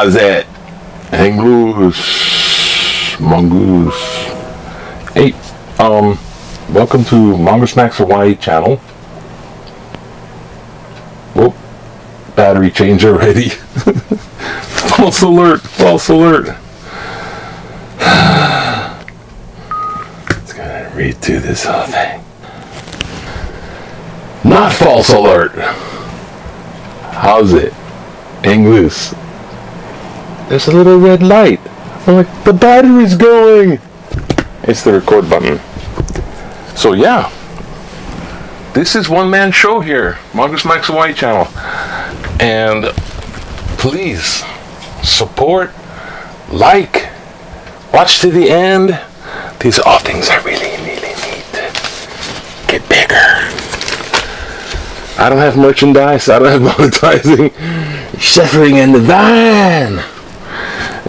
How's it? Hang loose, mongoose. Hey, welcome to Mongoose Max Hawaii channel. Whoop, battery change already. False alert, false alert. Let's go read through this whole thing. Not false alert. How's it? Hang loose. There's a little red light. I'm like, the battery's going. It's the record button. So yeah, this is one man show here, Mongoose Max Hawaii channel, and please support, like, watch to the end. These are all things I really need to get bigger. I don't have merchandise. I don't have monetizing. Suffering in the van.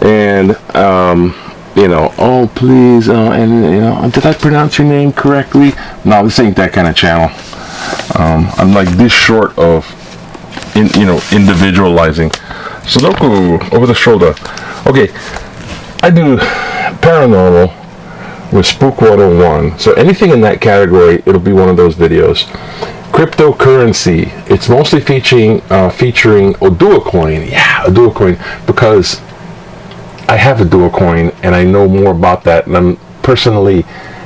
And, oh, please, did I pronounce your name correctly? No, this ain't that kind of channel. I'm like this short of, individualizing. Sudoku, over the shoulder. Okay, I do paranormal with Spook 101. So anything in that category, it'll be one of those videos. Cryptocurrency, it's mostly featuring Oduwa coin. Yeah, Oduwa coin, because I have Oduwa coin and I know more about that, and I'm personally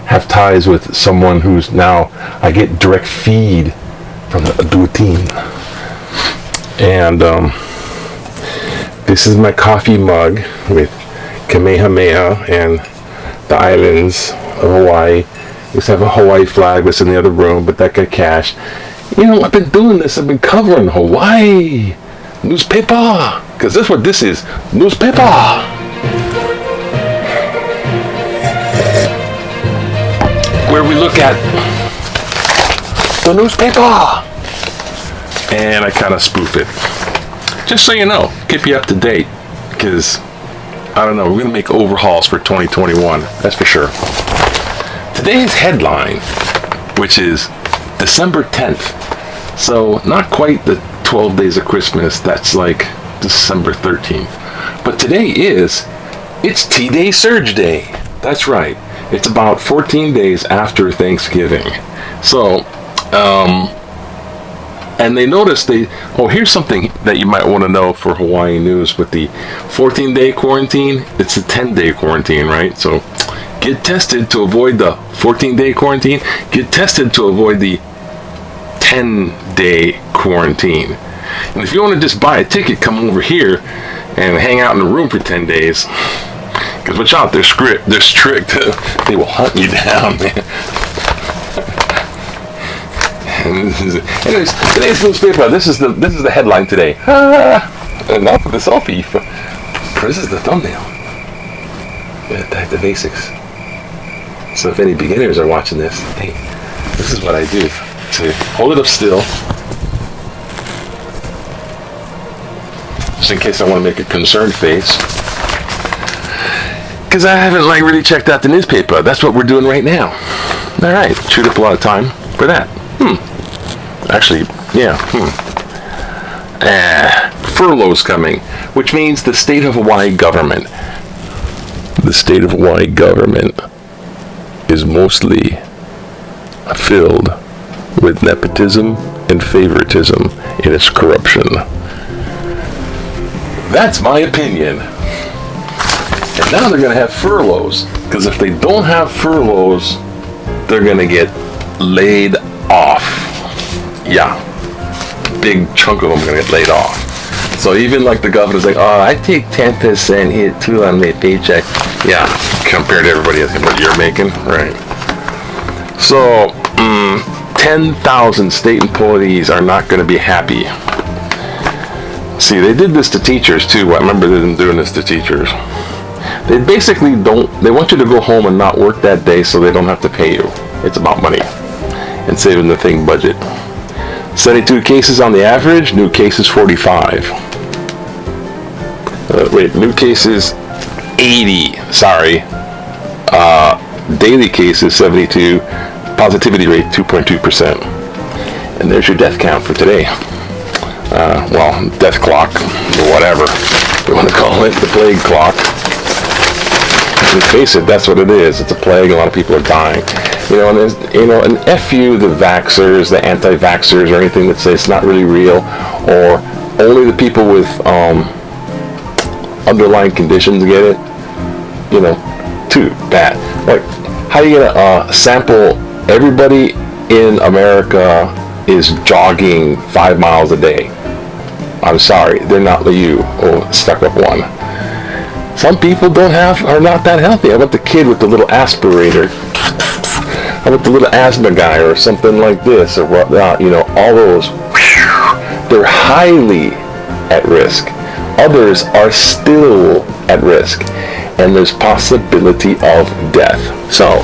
have ties with someone who's now, I get direct feed from the Oduwa team. And this is my coffee mug with Kamehameha and the islands of Hawaii. We have a Hawaii flag that's in the other room, but that got cashed. I've been doing this. I've been covering Hawaii. NewsPepah. Because that's what this is. NewsPepah. Where we look at the NewsPepah. And I kind of spoof it. Just so you know. Keep you up to date. Because, I don't know, we're going to make overhauls for 2021. That's for sure. Today's headline, which is December 10th. So not quite the 12 days of Christmas. That's like December 13th. But today it's T-Day Surge Day. That's right. It's about 14 days after Thanksgiving. So, and they noticed here's something that you might want to know for Hawaii news. With the 14-day quarantine, it's a 10-day quarantine, right? So get tested to avoid the 14-day quarantine. Get tested to avoid the 10-day quarantine. And if you want to just buy a ticket, come over here and hang out in the room for 10 days. Because watch out, they're strict. They will hunt you down, man. Anyways, today's NewsPepah. This is the headline today. And now for the selfie. This is the thumbnail. Back to basics. So if any beginners are watching this, hey, this is what I do. So hold it up still. Just in case I want to make a concerned face. Because I haven't really checked out the NewsPepah. That's what we're doing right now. Alright, chewed up a lot of time for that. Actually, yeah. Furloughs coming, which means the state of Hawaii government. The state of Hawaii government is mostly filled with nepotism and favoritism in its corruption. That's my opinion. And now they're going to have furloughs, because if they don't have furloughs, they're going to get laid off. Yeah, big chunk of them are going to get laid off. So even like the governor's like, I take 10% hit too on my paycheck. Yeah, compared to everybody else, what you're making, right? So 10,000 state employees are not going to be happy. See, they did this to teachers too. I remember them doing this to teachers. They basically they want you to go home and not work that day so they don't have to pay you. It's about money and saving the thing budget. 72 cases on the average, new cases 45. New cases 80, sorry. Daily cases 72, positivity rate 2.2%. And there's your death count for today. Death clock, or whatever. you want to call it, the plague clock. Let's face it, that's what it is. It's a plague. A lot of people are dying. And F you, the vaxxers, the anti-vaxxers, or anything that says it's not really real, or only the people with underlying conditions get it. Too bad. Like, how are you gonna sample everybody in America is jogging 5 miles a day? I'm sorry, they're not you. Oh, stuck up one. Some people are not that healthy. How about the kid with the little aspirator? How about the little asthma guy or something like this or whatnot? All those, they're highly at risk. Others are still at risk. And there's possibility of death. So,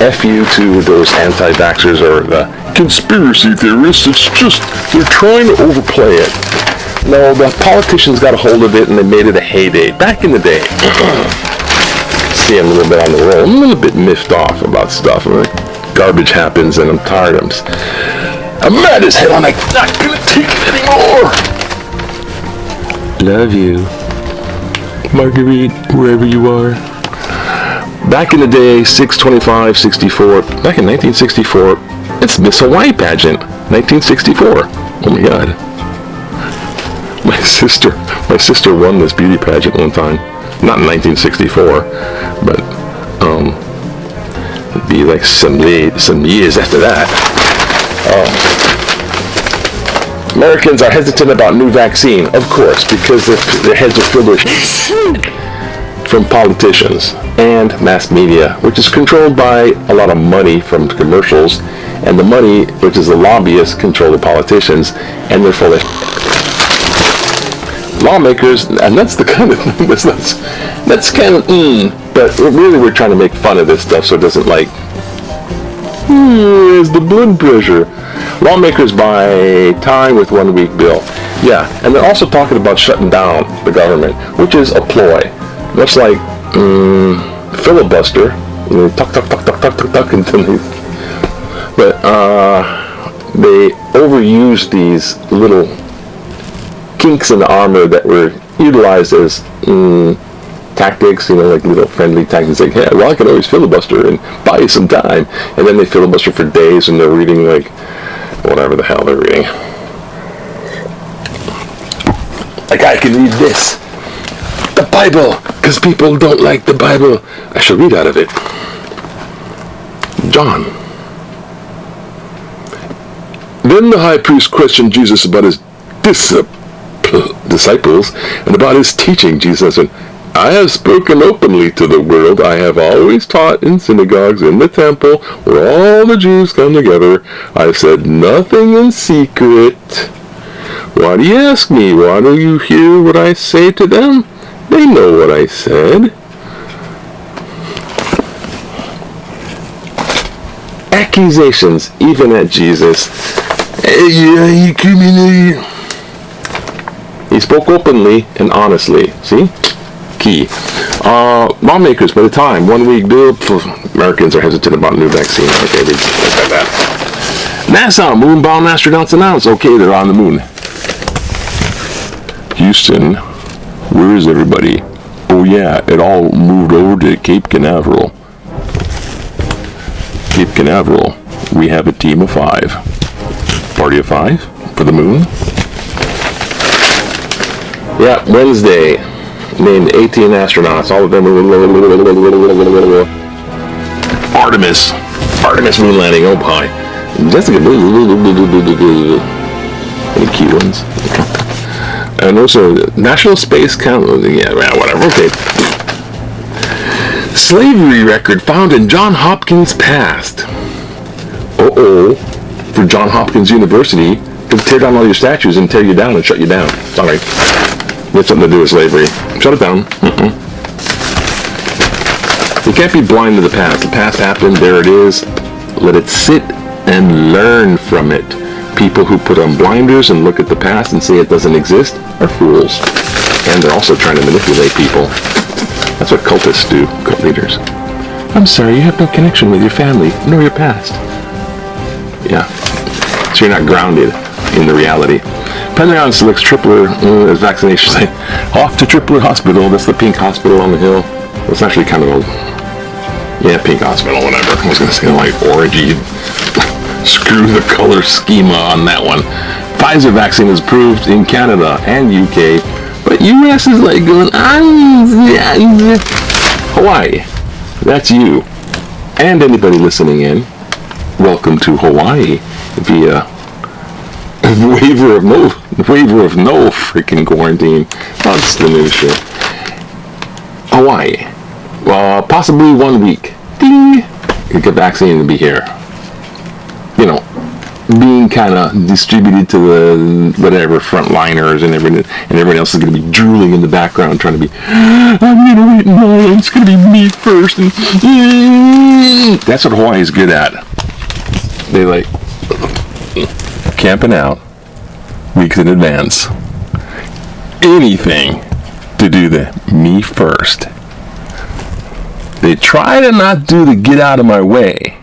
F you to those anti-vaxxers or the conspiracy theorists. It's just, they're trying to overplay it. No, the politicians got a hold of it and they made it a heyday. Back in the day. See, I'm a little bit on the roll. I'm a little bit miffed off about stuff. Garbage happens and I'm tired. I'm mad as hell. I'm not going to take it anymore. Love you. Marguerite, wherever you are. Back in the day, 6/25/64. Back in 1964, it's Miss Hawaii pageant. 1964. Oh my God. My sister won this beauty pageant one time. Not in 1964, but it'd be like some years after that. Americans are hesitant about new vaccine, of course, because their heads are filled with from politicians and mass media, which is controlled by a lot of money from commercials, and the money, which is the lobbyists, control the politicians, and they're full of lawmakers, and that's the kind of thing that's kind of but really we're trying to make fun of this stuff so it doesn't is the blood pressure. Lawmakers buy time with 1 week bill. Yeah, and they're also talking about shutting down the government, which is a ploy. Much like filibuster. Tuck, until but they overuse these little kinks in the armor that were utilized as tactics, like little friendly tactics, like, hey, well, I can always filibuster and buy you some time, and then they filibuster for days and they're reading whatever the hell they're reading. Like, I can read this, the Bible, because people don't like the Bible. I shall read out of it. John. Then the high priest questioned Jesus about his disciples and about his teaching. Jesus said, I have spoken openly to the world. I have always taught in synagogues, in the temple, where all the Jews come together. I have said nothing in secret. Why do you ask me? Why don't you hear what I say to them? They know what I said. Accusations, even at Jesus. He spoke openly and honestly. See? Key. Lawmakers, by the time 1 week bill, Americans are hesitant about new vaccine. Okay, they look at that. NASA moon-bound astronauts announced. Okay, they're on the moon. Houston, where is everybody? Oh yeah, it all moved over to Cape Canaveral. Cape Canaveral, we have a team of 5. Party of 5 for the moon. Yeah, Wednesday. Named 18 astronauts, all of them Artemis moon landing, oh boy. Jessica, any key ones? And also, National Space Council, yeah, whatever, okay. Slavery record found in Johns Hopkins past. For Johns Hopkins University, to tear down all your statues and tear you down and shut you down. Sorry. It's something to do with slavery. Shut it down. You can't be blind to the past. The past happened. There it is. Let it sit and learn from it. People who put on blinders and look at the past and say it doesn't exist are fools. And they're also trying to manipulate people. That's what cultists do, cult leaders. I'm sorry, you have no connection with your family, nor your past. Yeah. So you're not grounded. in the reality. Pentagon selects Tripler as vaccination site. Off to Tripler Hospital. That's the pink hospital on the hill. It's actually kind of old. Yeah, pink hospital, whatever. I was going to say like orangey. Screw the color schema on that one. Pfizer vaccine is approved in Canada and UK, but US is like going, Hawaii. That's you. And anybody listening in, welcome to Hawaii via waiver of no freaking quarantine. That's the new shit. Hawaii. Well, possibly 1 week. Ding! You get vaccine and be here. You know, being kind of distributed to the whatever frontliners and everybody else is going to be drooling in the background trying to be, I'm going to wait in line, it's going to be me first. And that's what Hawaii is good at. They like camping out weeks in advance. Anything to do the me first. They try to not do the get out of my way,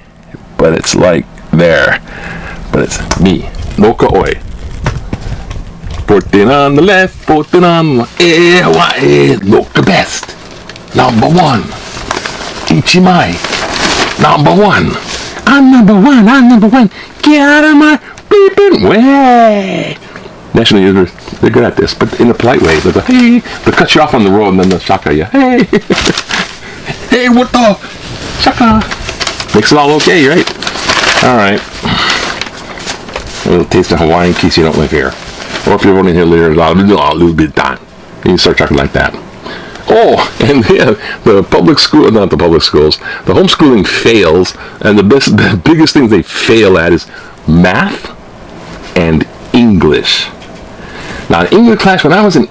but it's like there. But it's me. Loka oi. 14 on the left, 14 on the Hawaii. Loka best. Number 1. Ichimai. Number 1. I'm number 1. I'm number 1. Get out of my beeping way. National users, they're good at this, but in a polite way. They'll go, hey. They'll cut you off on the road and then they'll shaka you. Hey. Hey, what the? Shaka. Makes it all okay, right? Alright. A little taste of Hawaii in case you don't live here. Or if you're only here later, a little bit of time. You can start talking like that. Oh, and yeah, the public school, not the public schools, the homeschooling fails, and the biggest things they fail at is math and English. Now, in English class, when I was in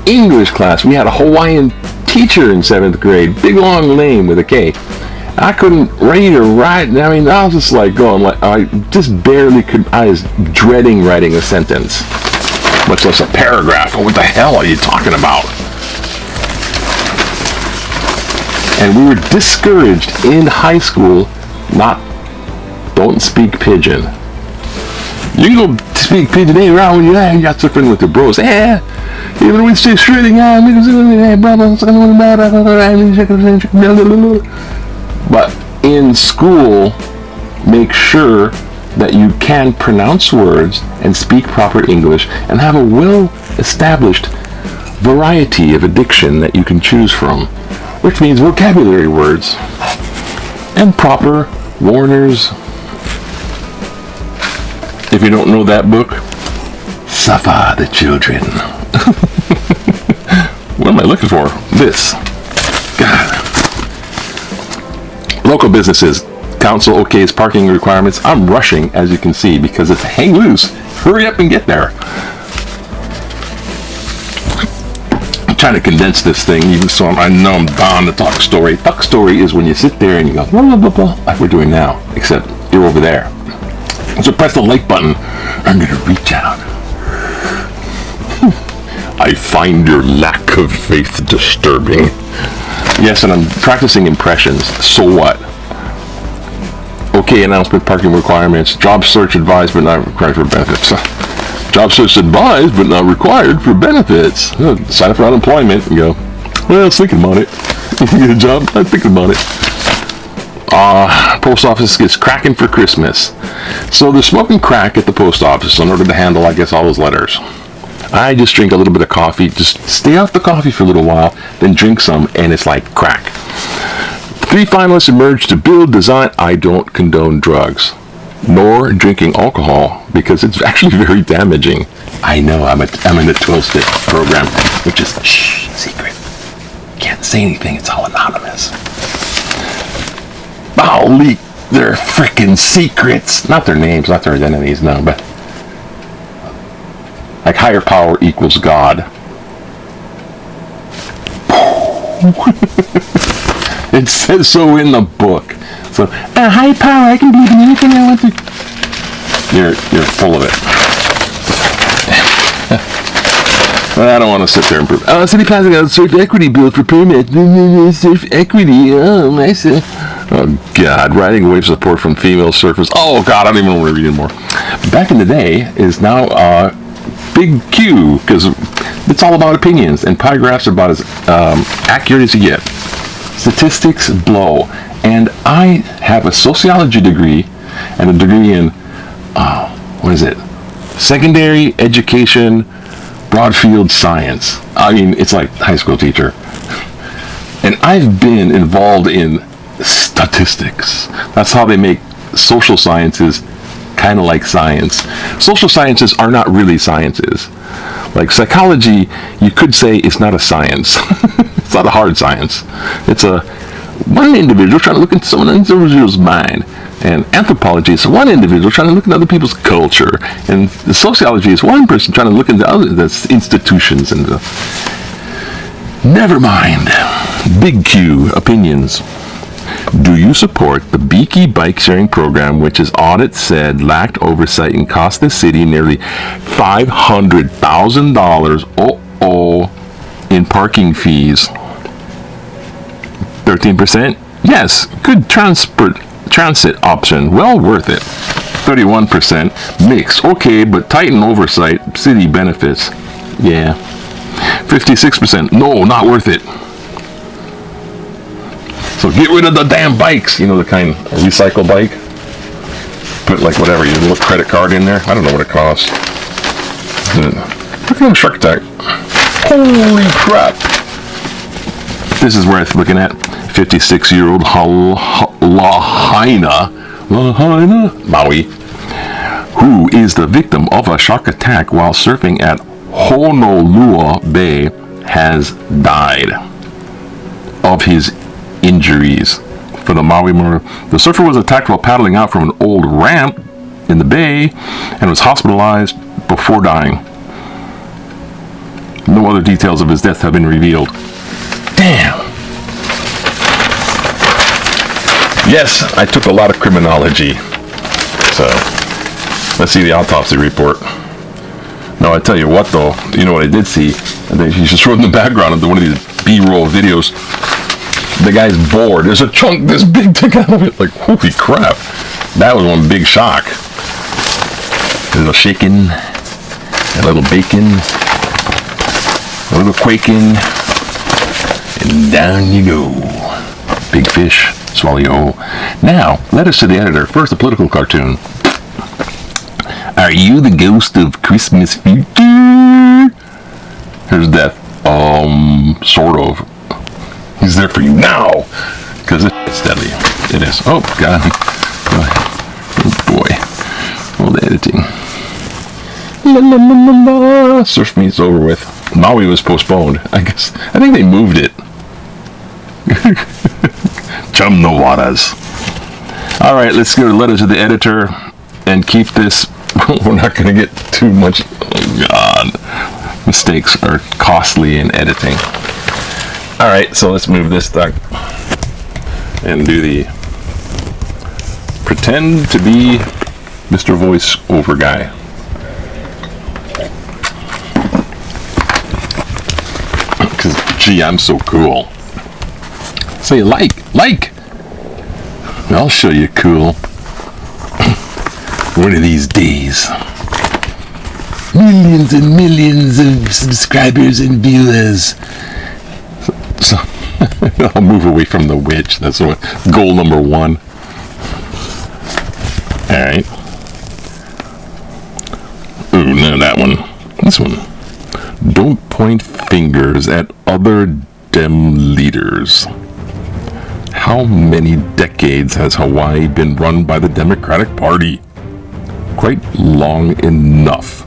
English class, we had a Hawaiian teacher in 7th grade, big long name with a K. I couldn't read or write. I mean, I was just like going, like, I just barely could. I was dreading writing a sentence, much less a paragraph. What the hell are you talking about? And we were discouraged in high school. Don't speak pidgin. You can go speak pidgin around when you got suffering with your bros. Even when you say shredding, but in school, make sure that you can pronounce words and speak proper English and have a well-established variety of diction that you can choose from, which means vocabulary words and proper warners. If you don't know that book, Suffer the Children. What am I looking for? This. God. Local businesses. Council okays parking requirements. I'm rushing, as you can see, because it's hang loose. Hurry up and get there. I'm trying to condense this thing, even so I know I'm bound to talk story. Talk story is when you sit there and you go, blah, blah, blah, blah, like we're doing now, except you're over there. So press the like button. I'm going to reach out. I find your lack of faith disturbing. Yes, and I'm practicing impressions. So what? Okay, announcement, parking requirements, job search advised but not required for benefits. Job search advised but not required for benefits. Sign up for unemployment and go, well, I was thinking about it. You get a job? I'm thinking about it. Post office gets cracking for Christmas. So they're smoking crack at the post office in order to handle, I guess, all those letters. I just drink a little bit of coffee. Just stay off the coffee for a little while, then drink some, and it's like crack. 3 finalists emerged to build, design. I don't condone drugs, nor drinking alcohol, because it's actually very damaging. I know, I'm in the 12-step program, which is, secret. Can't say anything, it's all anonymous. I'll leak their frickin' secrets. Not their names, not their identities, no, but like higher power equals God. It says so in the book. So, high power, I can believe in anything I want to. You're full of it. I don't want to sit there and prove. City passing out surf equity bill for permit. Surf equity. Oh, nice. Oh, God. Riding wave support from female surfers. Oh, God, I don't even want to read anymore. Back in the day is now Big Q, because it's all about opinions, and pie graphs are about as accurate as you get. Statistics blow. And I have a sociology degree and a degree in, secondary education, broadfield science. I mean, it's like high school teacher. And I've been involved in statistics. That's how they make social sciences kind of like science. Social sciences are not really sciences. Like psychology, you could say it's not a science. It's not a hard science. It's one individual trying to look into someone individual's mind. And anthropology is one individual trying to look into other people's culture. And sociology is one person trying to look into other institutions. And never mind. Big Q, opinions. Do you support the Beaky bike sharing program, which as audit said lacked oversight and cost the city nearly $500,000 in parking fees? 13%? Yes, good transit option, well worth it. 31%, mixed, okay, but tighten oversight, city benefits. Yeah. 56%, no, not worth it. So get rid of the damn bikes, you know, the kind, a recycle bike. Put like whatever, your little credit card in there. I don't know what it costs. Look at them Shark Attack. Holy crap. This is worth looking at. 56-year-old Lahaina Maui, who is the victim of a shark attack while surfing at Honolulu Bay, has died of his injuries. For the Maui murder, the surfer was attacked while paddling out from an old ramp in the bay and was hospitalized before dying. No other details of his death have been revealed. Damn. Yes, I took a lot of criminology. So, let's see the autopsy report. No, I tell you what though, you know what I did see? I think you just showed in the background of one of these B-roll videos. The guy's bored. There's a chunk this big took out of it. Like, holy crap. That was one big shock. A little shaking, a little bacon, a little quaking, and down you go. Big fish, swallow you whole. Now, letters to the editor. First, a political cartoon. Are you the ghost of Christmas future? Here's death. Sort of. He's there for you now, because it's deadly. It is. Oh, God. Oh, boy. All the editing. La, la, la, la, la. Surf meet's over with. Maui was postponed. I think they moved it. Chum no waters. All right, let's go to letters to the editor and keep this. We're not going to get too much. Oh, God. Mistakes are costly in editing. All right, so let's move this stuff and do the pretend to be Mr. Voice Over guy. Because, gee, I'm so cool. Say like. I'll show you cool. One of these days. Millions and millions of subscribers and viewers. So I'll move away from the witch. That's what goal number 1. All right. Ooh, no, that one. This one. Don't point fingers at other Dem leaders. How many decades has Hawaii been run by the Democratic Party? Quite long enough.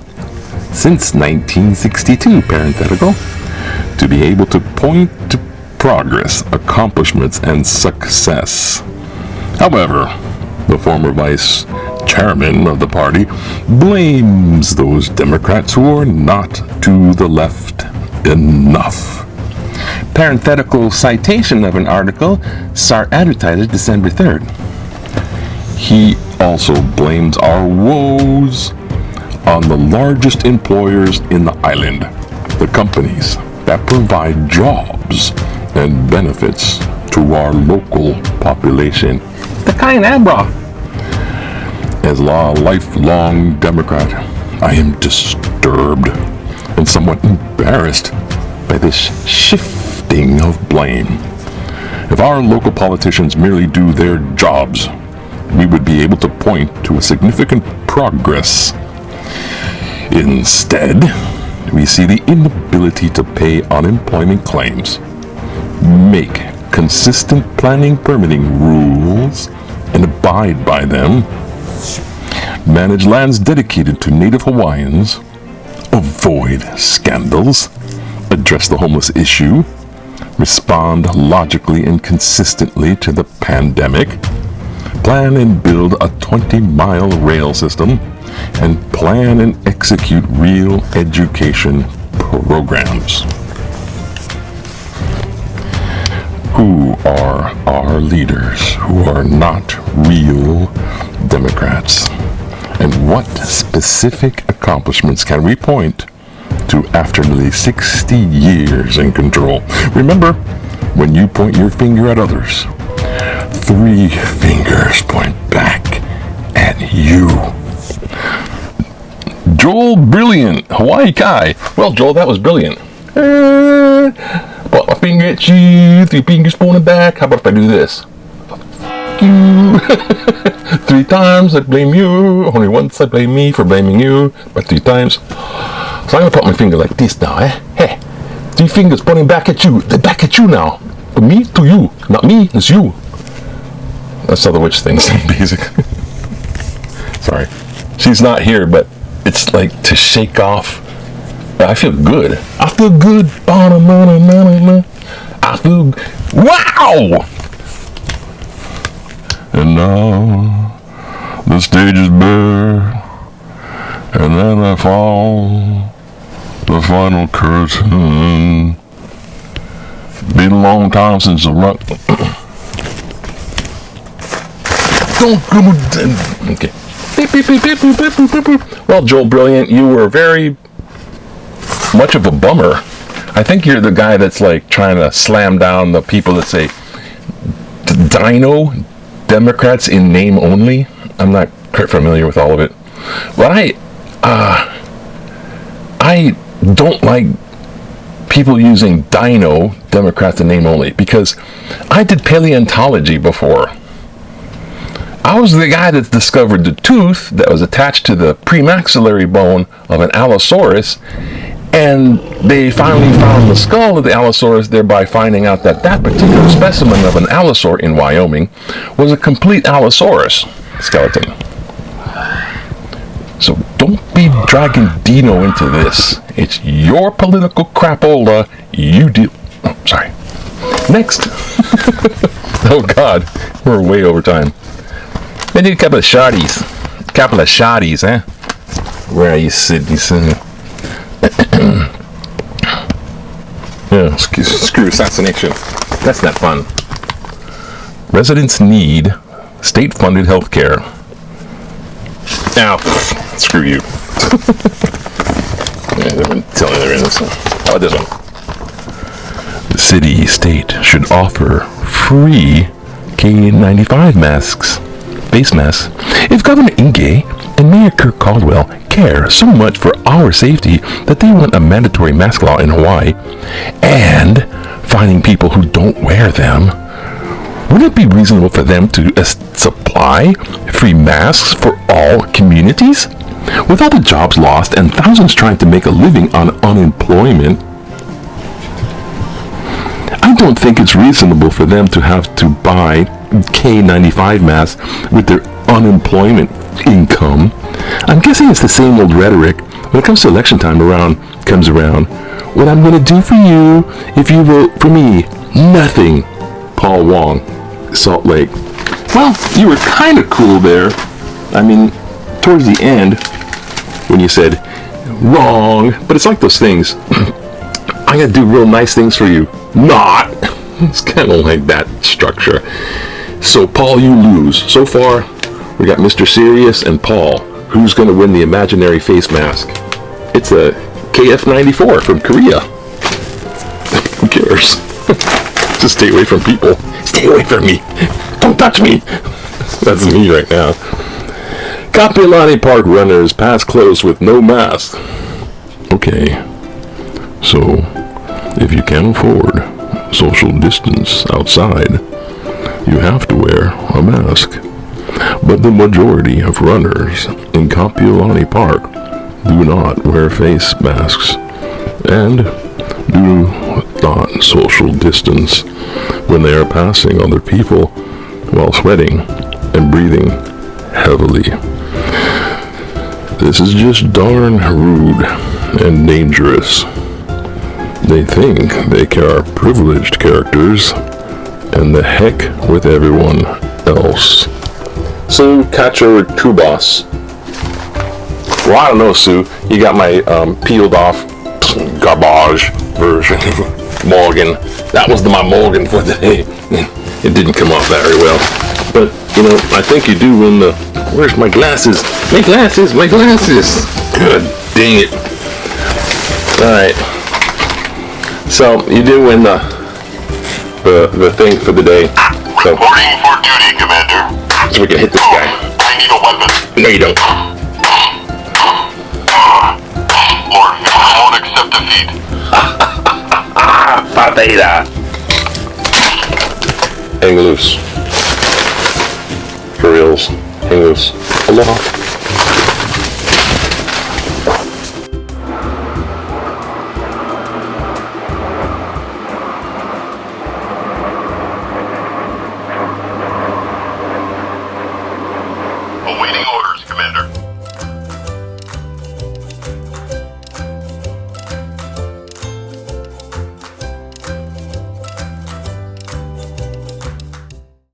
Since 1962, parenthetical, to be able to point to progress, accomplishments, and success. However, the former vice chairman of the party blames those Democrats who are not to the left enough. Parenthetical citation of an article, SAR advertised December 3rd. He also blames our woes on the largest employers in the island, the companies that provide jobs and benefits to our local population. The Kainabra. As a lifelong Democrat, I am disturbed and somewhat embarrassed by this shifting of blame. If our local politicians merely do their jobs, we would be able to point to a significant progress. Instead, we see the inability to pay unemployment claims, make consistent planning permitting rules and abide by them, manage lands dedicated to Native Hawaiians, avoid scandals, address the homeless issue, respond logically and consistently to the pandemic, plan and build a 20-mile rail system, and plan and execute real education programs. Who are our leaders who are not real Democrats? And what specific accomplishments can we point to after nearly 60 years in control? Remember, when you point your finger at others, 3 fingers point back at you. Joel Brilliant, Hawaii Kai. Well, Joel, that was brilliant. Point my finger at you, 3 fingers pointing back. How about if I do this? You. 3 times I blame you. Only once I blame me for blaming you. But 3 times. So I'm going to put my finger like this now, eh? Hey, 3 fingers pointing back at you. They're back at you now. From me to you. Not me, it's you. That's how the witch things, basically. Sorry. She's not here, but it's like to shake off. I feel good. I feel good. I feel. Wow! And now the stage is bare, and then I fall the final curtain. Been a long time since the rock. Okay. Well, Joel Brilliant, you were very much of a bummer. I think you're the guy that's like trying to slam down the people that say Dino Democrats in name only. I'm not quite familiar with all of it, but I don't like people using Dino Democrats in name only, because I did paleontology before. I was the guy that discovered the tooth that was attached to the premaxillary bone of an Allosaurus, and they finally found the skull of the Allosaurus, thereby finding out that that particular specimen of an Allosaur in Wyoming was a complete Allosaurus skeleton. So don't be dragging Dino into this. It's your political crapola. You deal. Oh, sorry. Next. Oh God, we're way over time. I need a couple of shotties. Eh? Where are you sitting? Yeah, screw assassination. That's not fun. Residents need state-funded health care. Now, screw you. Yeah, they've been telling you this one. How about this one? The city, state should offer free K95 masks. Face masks. If Governor Inge and Mayor Kirk Caldwell care so much for our safety that they want a mandatory mask law in Hawaii and finding people who don't wear them, wouldn't it be reasonable for them to supply free masks for all communities? With all the jobs lost and thousands trying to make a living on unemployment, I don't think it's reasonable for them to have to buy K95 masks with their unemployment income. I'm guessing it's the same old rhetoric when it comes to election time comes around. What I'm going to do for you if you vote for me? Nothing. Paul Wong, Salt Lake. Well, you were kind of cool there. I mean, towards the end, when you said, wrong. But it's like those things. I'm going to do real nice things for you. Not. It's kind of like that structure. So, Paul, you lose. So far, we got Mr. Serious and Paul. Who's going to win the imaginary face mask? It's a KF94 from Korea. Who cares? Just stay away from people. Stay away from me. Don't touch me. That's me right now. Kapiolani Park runners pass close with no mask. Okay, so if you can't afford social distance outside, you have to wear a mask. But the majority of runners in Kapiolani Park do not wear face masks and do not social distance when they are passing other people while sweating and breathing heavily. This is just darn rude and dangerous. They think they are privileged characters, and the heck with everyone else. Sue, Cacho, or Tubas? Well, I don't know, Sue. You got my peeled off garbage version of Morgan. That was my Morgan for the day. It didn't come off very well. But, you know, I think you do win the... Where's my glasses? My glasses! My glasses! Good dang it. Alright. So, you do win the thing for the day. So, Reporting for duty, Commander. so we can hit this guy. I need a weapon. No, you don't. Lord, I won't accept defeat. Patera. Hang loose. For reals. Hang loose. Aloha.